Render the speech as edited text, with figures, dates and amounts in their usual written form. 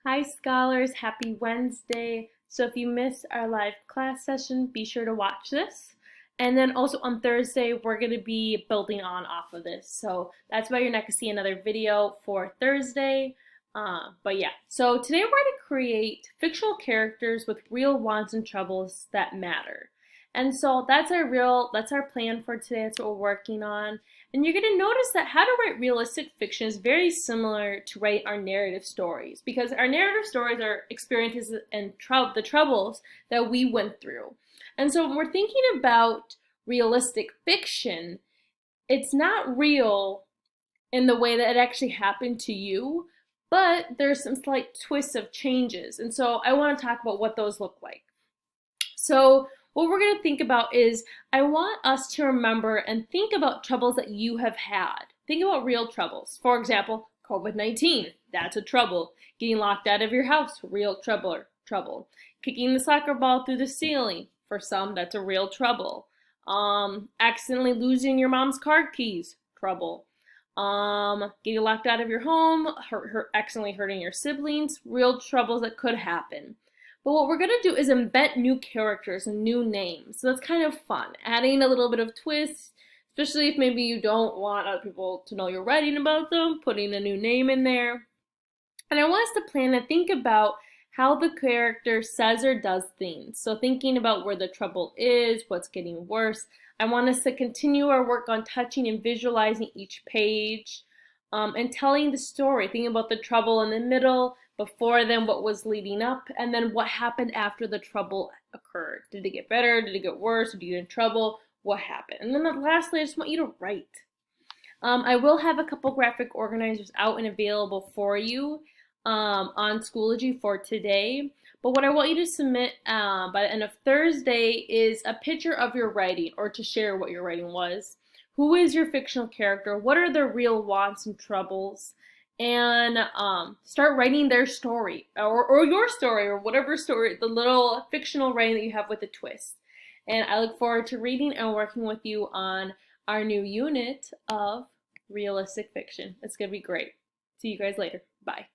Hi scholars, happy Wednesday. So if you missed our live class session, be sure to watch this. And then also on Thursday, we're going to be building on off of this. So that's why you're not going to see another video for Thursday. But yeah, so today we're going to create fictional characters with real wants and troubles that matter. And so that's our plan for today. That's what we're working on. And you're going to notice that how to write realistic fiction is very similar to write our narrative stories because our narrative stories are experiences and the troubles that we went through. And so when we're thinking about realistic fiction, it's not real in the way that it actually happened to you, but there's some slight twists of changes. And so I want to talk about what those look like. So what we're going to think about is I want us to remember and think about troubles that you have had. Think about real troubles. For example, COVID-19, that's a trouble. Getting locked out of your house, real trouble. Kicking the soccer ball through the ceiling, for some, that's a real trouble. Accidentally losing your mom's car keys, trouble. Getting locked out of your home, accidentally hurting your siblings, real troubles that could happen. But what we're going to do is invent new characters and new names. So that's kind of fun. Adding a little bit of twist, especially if maybe you don't want other people to know you're writing about them, putting a new name in there. And I want us to plan and think about how the character says or does things. So thinking about where the trouble is, what's getting worse. I want us to continue our work on touching and visualizing each page and telling the story, thinking about the trouble in the middle, before then what was leading up, and then what happened after the trouble occurred. Did it get better? Did it get worse? Did you get in trouble? What happened? And then lastly, I just want you to write. I will have a couple graphic organizers out and available for you on Schoology for today. But what I want you to submit by the end of Thursday is a picture of your writing or to share what your writing was. Who is your fictional character? What are their real wants and troubles? And start writing their story or your story or whatever story, the little fictional writing that you have with a twist. And I look forward to reading and working with you on our new unit of realistic fiction. It's going to be great. See you guys later. Bye.